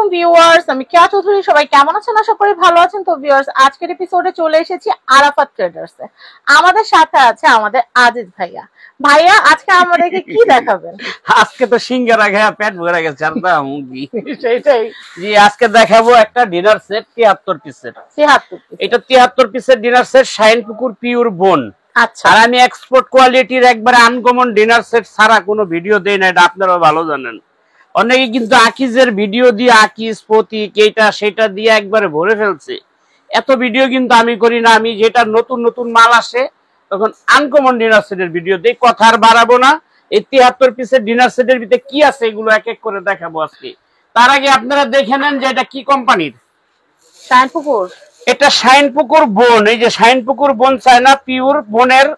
আলাইকুম ভিউয়ার্স, আমি কেয়া চৌধুরী। সবাই কেমন আছেন? আশা করি ভালো আছেন। তো ভিউয়ার্স, আজকের এপিসোডে চলে এসেছি আরাফাত ট্রেডার্সে। আমাদের সাথে আছে আমাদের আজিজ ভাইয়া। ভাইয়া, আজকে আমাদেরকে কি দেখাবেন? আজকে তো সিঙ্গারা খেয়ে পেট ভরে গেছে আর দা মুগি। সেটাই জি, আজকে দেখাবো একটা ডিনার সেট 73 পিসের। 73 এটা 73 পিসের ডিনার সেট, শাইনপুকুর পিওর বোন। আচ্ছা, আর আমি এক্সপোর্ট কোয়ালিটির একবারে আনকমন ডিনার সেট ছাড়া কোনো ভিডিও দেই না, এটা আপনারা ভালো জানেন। অনেকে কিন্তু আকিজের ভিডিও দিয়ে আকিজ প্রতীক এইটা সেটা দিয়ে একবারে ভরে ফেলছে। এত ভিডিও কিন্তু আমি করি না। আমি যেটা নতুন নতুন মাল আসে তখন আনকমন ডিনার সেটের ভিডিও দেই। কথা আর বাড়াবো না। এই 73 পিসের ডিনার সেটের ভিতরে কি আছে এগুলো এক এক করে দেখাবো আজকে। তার আগে আপনারা দেখে নেন যে এটা কি কোম্পানির। শাইনপুকুর। এটা শাইনপুকুর বোন। এই যে শাইনপুকুর বোন চায়না পিওর বোনের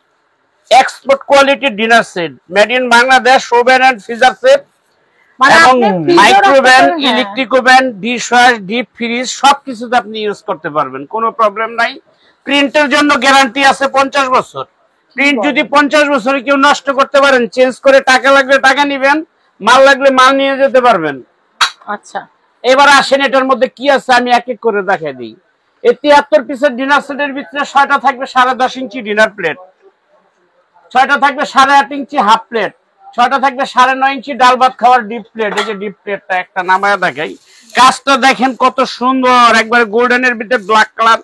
এক্সপোর্ট কোয়ালিটির dinner set, made in Bangladesh, oven and freezer set, মানে এবং আপনি micro oven, electric oven, dish wash, deep freeze সবকিছুতে আপনি ইউজ করতে পারবেন, কোনো প্রবলেম নাই। প্রিন্টের জন্য গ্যারান্টি আছে 50 বছর। প্রিন্ট যদি 50 বছরে কেউ নষ্ট করতে পারেন, চেঞ্জ করে টাকা লাগলে টাকা নিবেন, মাল লাগলে মাল নিয়ে যেতে পারবেন। আচ্ছা, এবার আসেন এটার মধ্যে কি আছে আমি এক এক করে দেখাই দিই। এই 73 পিসের ডিনার সেটের ভিতরে 6টা থাকবে 10.5 ইঞ্চি ডিনার প্লেট, 6টা থাকবে 8.5 ইঞ্চি হাফ প্লেট, 6টা থাকবে 9.5 ইঞ্চি ডাল ভাত খাওয়ার ডিপ প্লেট। এই যে ডিপ প্লেটটা একটা নামায়া দেখাই, কাজটা দেখেন কত সুন্দর, একবার গোল্ডেনের ভিতরে ব্ল্যাক কালার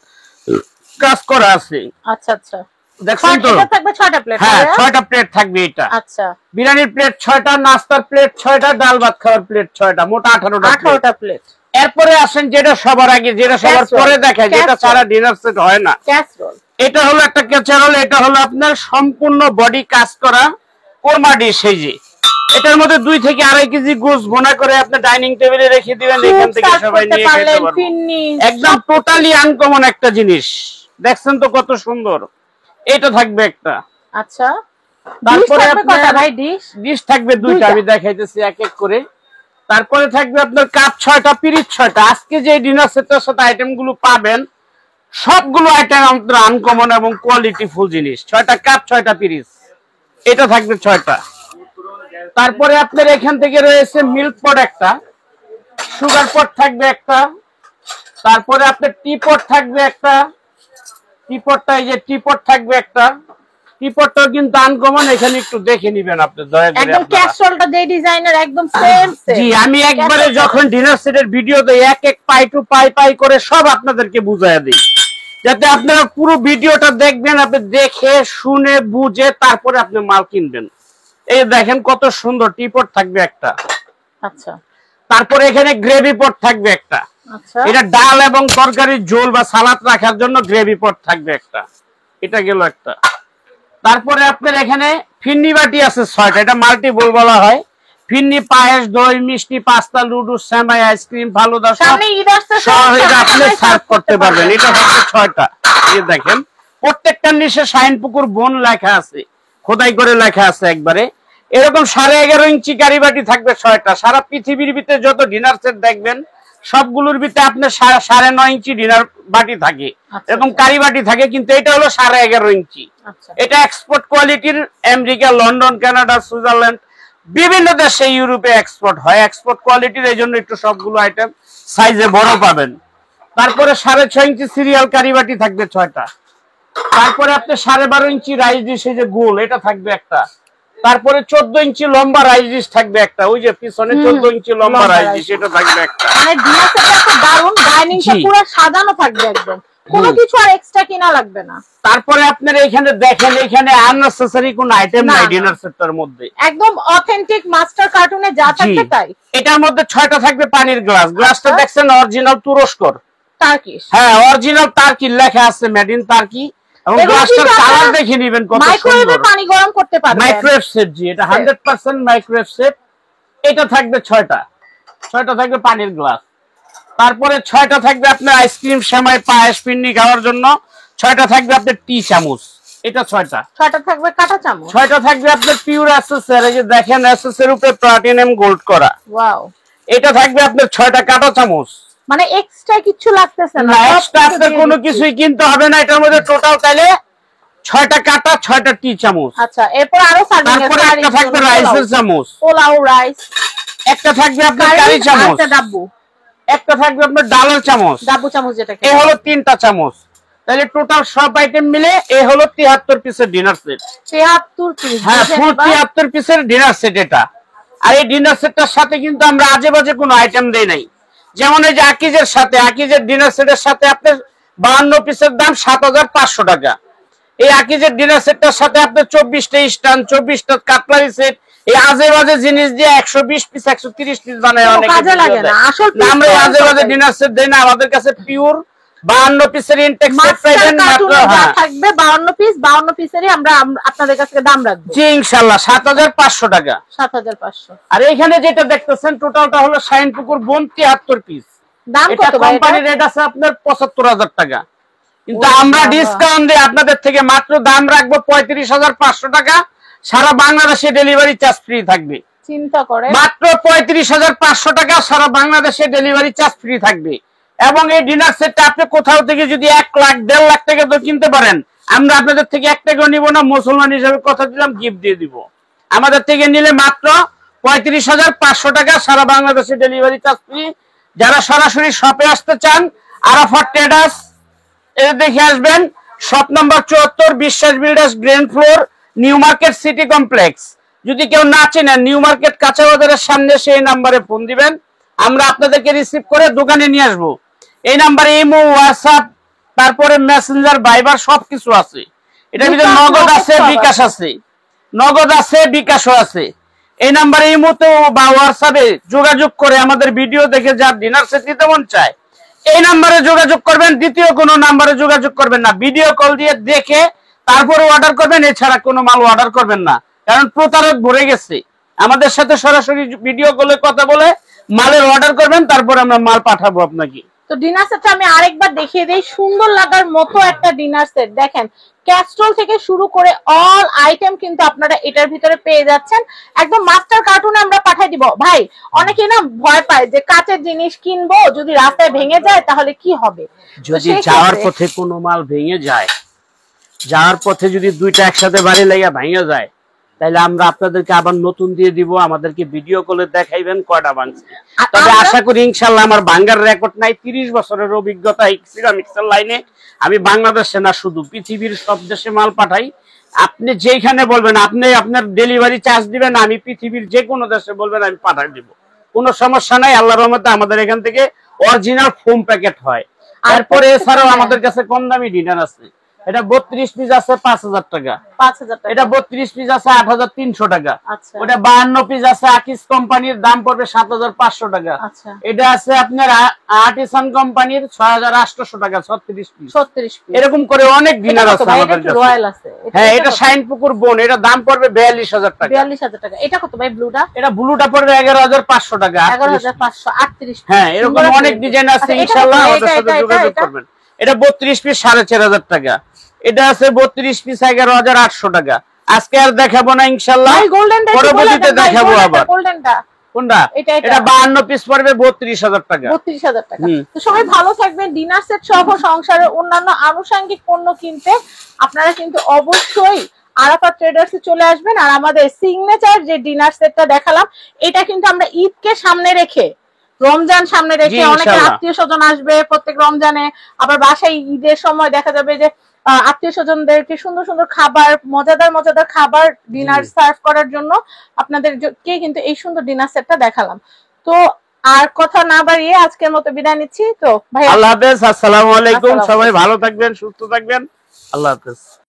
কাজ করা আছে। আচ্ছা আচ্ছা, দেখছেন তো? এটা থাকবে 6টা প্লেট। হ্যাঁ, 6টা প্লেট থাকবে এটা। আচ্ছা, বিরিয়ানির প্লেট 6টা, নাস্তার প্লেট 6টা, ডাল ভাত খাওয়ার প্লেট 6টা, মোট 18টা প্লেট। এরপরে আসেন যেটা সবার আগে, যেটা সবার পরে দেখায়, যেটা ছাড়া ডিনার সেট হয় না, ক্যাসরোল। এটা হলো একটা ক্যাসারোল। এটা হলো আপনার সম্পূর্ণ বডি কাজ করা কোরমা ডিশ। এই যে এটার মধ্যে 2 থেকে 2.5 কেজি গোশ ভুনা করে আপনি ডাইনিং টেবিলে রেখে দিবেন, এখান থেকে সবাই নিয়ে খেতে পারবেন। একদম টোটালি আনকমন একটা জিনিস। দেখছেন তো কত সুন্দর। এটা থাকবে একটা। আচ্ছা, তারপরে আপনার ভাই ডিশ থাকবে 2টা, আমি দেখাইতেছি এক এক করে। তারপরে থাকবে আপনার কাপ 6টা, পিরিচ 6টা। আজকে যে ডিনার সেটের সাথে আইটেম গুলো পাবেন সবগুলো আইটেম আমাদের আনকমন এবং কোয়ালিটি ফুল জিনিস। 6টা কাপ, 6টা পিরিচ, এটা থাকবে 6টা। তারপরে আপনার এখান থেকে রয়েছে মিল্ক পট একটা, সুগার পট থাকবে একটা, তারপরে আপনার টি পট থাকবে একটা। টি পটটা এই যে টি পট থাকবে একটা। টি পটটাও কিন্তু আনকমন, এখানে একটু দেখে নিবেন আপনি দয়া করে। একদম ক্যাসরোলটা যে ডিজাইনের একদম সেম সেম। জি, আমি একবারে যখন ডিনার সেটের ভিডিও দেই এক এক পাই টু পাই করে সব আপনাদেরকে বুঝাইয়া দিই, যাতে আপনারা পুরো ভিডিওটা দেখবেন, আপনি দেখে শুনে বুঝে তারপরে আপনি মাল কিনবেন। এই দেখেন কত সুন্দর টিপট থাকবে একটা। আচ্ছা, তারপরে এখানে গ্রেভি পট থাকবে একটা। আচ্ছা, এটা ডাল এবং তরকারির ঝোল বা সালাদ রাখার জন্য গ্রেভি পট থাকবে একটা। এটা গেল একটা। তারপরে আপনার এখানে ফিন্নি বাটি আছে 6টা, এটা মাল্টি বোল বলা হয়। ফিন্নি, পায়েস, দই, মিষ্টি, পাস্তা, লুডু, সেমাই, আইসক্রিম, ফালুদা সব আপনি সার্ভ করতে পারবেন। এটা হচ্ছে 6টা। এই দেখেন প্রত্যেকটার নিচে শাইনপুকুর বোন লেখা আছে, খোদাই করে লেখা আছে একবারে। এরকম 11.5 ইঞ্চি কারি বাটি থাকবে 6টা। সারা পৃথিবীর ভিতরে যত ডিনার সেট দেখবেন সবগুলোর ভিতরে আপনার 9.5 ইঞ্চি ডিনার বাটি থাকে এবং কারি বাটি থাকে, কিন্তু এটা হলো 11.5 ইঞ্চি। এটা এক্সপোর্ট কোয়ালিটির, আমেরিকা, লন্ডন, কানাডা, সুইজারল্যান্ড, বিভিন্ন দেশে, ইউরোপে এক্সপোর্ট হয়। এক্সপোর্ট কোয়ালিটির, এই জন্য একটু সবগুলো আইটেম সাইজে বড় পাবেন। তারপরে 6.5 ইঞ্চি সিরিয়াল কারি বাটি থাকবে 6টা। তারপরে আপনি 12.5 ইঞ্চি রাইস ডিশ, এই যে গোল, এটা থাকবে একটা। তারপরে 14 ইঞ্চি লম্বা রাইস ডিশ থাকবে একটা, ওই যে পিছনে 14 ইঞ্চি লম্বা রাইস ডিশ, এটা থাকবে একটা। মানে ডিনার সেটটা দারুন, ডাইনিংটা পুরো সাজানো থাকবে একদম, কোনো কিছু আর এক্সট্রা কিনা লাগবে না। তারপরে আপনারা এখানে দেখেন, এখানে আননেসেসারি কোন আইটেম নাই ডিনার সেটটার মধ্যে, একদম অথেন্টিক মাস্টার কার্টুনে যা থাকে তাই। এটার মধ্যে 6টা থাকবে পানির গ্লাস। গ্লাসটা দেখছেন অরিজিনাল তুরস্কর, টার্কিশ। হ্যাঁ, অরিজিনাল টার্কি লেখা আছে, মেড ইন টার্কি। এবং গ্লাসটার কালার দেখে নেবেন কত সুন্দর। মাইক্রোওয়েভে পানি গরম করতে পারবেন, মাইক্রোওয়েভ সেট। জি, এটা 100% মাইক্রোওয়েভ সেট। এটা থাকবে 6টা। 6টা থাকবে পানির গ্লাস। তারপরে 6টা থাকবে আপনার আইসক্রিম, সেমাই, পায়েস, পিন্নি খাওয়ার জন্য। 6টা থাকবে আপনার টি চামচ, এটা 6টা। 6টা থাকবে কাঁটা চামচ। 6টা থাকবে আপনার পিওর এসএসএর, এই যে দেখেন এসএসএর উপরে প্লাটিনাম গোল্ড করা। ওয়াও। এটা থাকবে আপনার 6টা কাঁটা চামচ। মানে এক্সট্রা কিছু লাগতেছে না, এক্সট্রা আপনার কোনো কিছুই কিনতে হবে না। এটার মধ্যে টোটাল তাইলে 6টা কাঁটা, 6টা টি চামচ। আচ্ছা, এরপর আরো সার্ভিং তারপরে একটা থাকবে রাইসের চামচ, পোলাও রাইস। একটা থাকবে আপনার কারি চামচ, আচ্ছা ডাব্বু, একটা থাকবে আপনার ডালের চামচ, ডাবু চামচ যেটাকে, এই হলো 3টা চামচ। তাহলে টোটাল সব আইটেম মিলে এই হলো 73 পিসের ডিনার সেট। 73 পিস, হ্যাঁ, ফুল 73 পিসের ডিনার সেট এটা। আর এই ডিনার সেটটার সাথে কিন্তু আমরা আজে বাজে কোনো আইটেম দেই নাই। যেমন এই যে আকিজের সাথে, আকিজের ডিনার সেটের সাথে আপনার 52 পিসের দাম 7500 টাকা। এই আকিজের ডিনার সেটটার সাথে আপনার 24টা স্টান, 24টা কাটলারি সেট, এই আজে বাজে জিনিস দিয়ে 120 পিস 130 পিস বানায় অনেক কাজে লাগে না। আসল আমরা আজে বাজে ডিনার সেট দেই না, আমাদের কাছে পিওর 52 পিসের ইনটেক সেট পাবেন মাত্র। হ্যাঁ, থাকবে 52 পিসেরই আমরা আপনাদের কাছে দাম রাখবো জি ইনশাআল্লাহ 7500 টাকা। 7500। আর এখানে যেটা দেখতেছেন টোটালটা হলো শাইনপুকুর বোন 73 পিস। দাম এটা কত ভাই? কোম্পানির রেট আছে আপনার 75000 টাকা, কিন্তু আমরা ডিসকাউন্ট দিয়ে আপনাদের থেকে মাত্র দাম রাখবো 35500 টাকা। সারা বাংলাদেশে ডেলিভারি চার্জ ফ্রি থাকবে। চিন্তা করে মাত্র 35500 টাকা সারা বাংলাদেশে ডেলিভারি চার্জ ফ্রি থাকবে। এবং এই ডিনার সেটটা আপনি কোথাও থেকে যদি 1 লাখ 1.5 লাখ টাকা তো কিনতে পারেন, আমরা আপনাদের থেকে 1 টাকাও নিব না, মুসলমান হিসেবে কথা দিলাম গিফট দিয়ে দিব। আমাদের থেকে নিলে মাত্র 35500 টাকা সারা বাংলাদেশে ডেলিভারি চার্জ ফ্রি। যারা সরাসরি শপে আসতে চান, আরাফাত ট্রেডার্স এ দেখে আসবেন, শপ নাম্বার 74, বিশ্বাস builders, ground floor, new market city complex. যদি কেউ না চেনেন, নিউ মার্কেট কাঁচা বাজারের সামনে সেই নাম্বারে ফোন দিবেন, আমরা আপনাদেরকে রিসিভ করে দোকানে নিয়ে আসবো। এই নাম্বারে ইমো, হোয়াটসঅ্যাপ, তারপরে মেসেঞ্জার, ভাইবার সবকিছু আছে। এটার ভিতরে নগদ আছে, বিকাশ আছে, নগদ আছে, বিকাশও আছে। এই নাম্বারে ইমোতে বা হোয়াটসঅ্যাপে যোগাযোগ করে আমাদের ভিডিও দেখে যার ডিনার সেট নিতে মন চায় এই নাম্বারে যোগাযোগ করবেন, দ্বিতীয় কোনো নাম্বারে যোগাযোগ করবেন না। ভিডিও কল দিয়ে দেখে তারপরে অর্ডার করবেন, এছাড়া কোনো মাল অর্ডার করবেন না, কারণ প্রতারক ভরে গেছে। আমাদের সাথে সরাসরি ভিডিও কলে কথা বলে মালের অর্ডার করবেন, তারপর আমরা মাল পাঠাবো আপনাকে। তো ডিনার সেটটা আমি আরেকবার দেখিয়ে দেই, সুন্দর লাগার মতো একটা ডিনার সেট। দেখেন ক্যাস্ট্রল থেকে শুরু করে অল আইটেম কিন্তু আপনারা এটার ভিতরে পেয়ে যাচ্ছেন। একদম মাস্টার কার্টুনে আমরা পাঠিয়ে দিব। ভাই অনেকে না ভয় পায় যে কাঁচের জিনিস কিনবো, যদি রাস্তায় ভেঙে যায় তাহলে কি হবে। যদি যাওয়ার পথে কোনো মাল ভেঙে যায়, যাওয়ার পথে যদি দুইটা একসাথে বাড়ি লেগে ভেঙে যায়, তাহলে আমরা আপনাদেরকে আবার নতুন দিয়ে দিব, আমাদেরকে ভিডিও কলে দেখাইবেন কয়টা ভাঙছে। তবে আশা করি ইনশাআল্লাহ আমার ভাঙার রেকর্ড নাই, 30 বছরের অভিজ্ঞতা এই সিরামিক্সের লাইনে। আমি বাংলাদেশে না শুধু পৃথিবীর সব দেশে মাল পাঠাই। আপনি যেখানে বলবেন, আপনি আপনার ডেলিভারি চার্জ দিবেন, আমি পৃথিবীর যে কোনো দেশে বলবেন আমি পাঠাই দিব, কোনো সমস্যা নাই। আল্লাহর রহমতে আমাদের এখান থেকে অরিজিনাল ফোম প্যাকেট হয়। তারপরে এছাড়াও আমাদের কাছে কম দামি ডিনার আছে। এটা 32 পিস আছে 5000 টাকা, 5000 টাকা। এটা 32 পিস আছে 8300 টাকা। আচ্ছা। ওটা 52 পিস আছে আকিস কোম্পানির, দাম পড়বে 7500 টাকা। আচ্ছা। এটা আছে আপনার আর্টিসান কোম্পানির 6800 টাকা, 36 পিস। 36 পিস। এরকম করে অনেক ডিনার আছে আমাদের কাছে। রয়্যাল আছে। হ্যাঁ, এটা শাইনপুকুর বোন, এটা দাম পড়বে 42000 টাকা। 42000 টাকা। এটা কত ভাই ব্লুটা? এটা ব্লুটা পড়বে 11500 টাকা। 11538। হ্যাঁ, এরকম অনেক ডিজাইন আছে, ইনশাআল্লাহ আমাদের সাথে যোগাযোগ করবেন। এটা 32 পিস 4500 টাকা। এটা আছে 32 পিস 11800 টাকা। আজকে আর দেখাবো না ইনশাআল্লাহ, পরবর্তীতে দেখাবো আবার। গোল্ডেনটা কোনটা? এটা 52 পিস পড়বে 32000 টাকা। 32000 টাকা। তো সবাই ভালো থাকবেন। ডিনার সেট সহ সংসারের অন্যান্য আনুষঙ্গিক পণ্য কিনতে আপনারা কিন্তু অবশ্যই আরাফাত ট্রেডার্সে চলে আসবেন। আর আমাদের সিগনেচার যে ডিনার সেটটা দেখালাম, এটা কিন্তু আমরা ঈদকে সামনে রেখে, রমজান সামনে রেখে, অনেকে আত্মীয় স্বজন আসবে প্রত্যেক রমজানে, আবার বাসায় ঈদের সময় দেখা যাবে যে আত্মীয় স্বজনদেরকে সুন্দর সুন্দর খাবার, মজাদার মজাদার খাবার ডিনার সার্ভ করার জন্য আপনাদেরকে কিন্তু এই সুন্দর ডিনার সেটটা দেখালাম। তো আর কথা না বাড়িয়ে আজকের মতো বিদায় নিচ্ছি। তো ভাই আল্লাহ হাফেজ, আসসালামু আলাইকুম। সবাই ভালো থাকবেন, সুস্থ থাকবেন, আল্লাহ হাফেজ।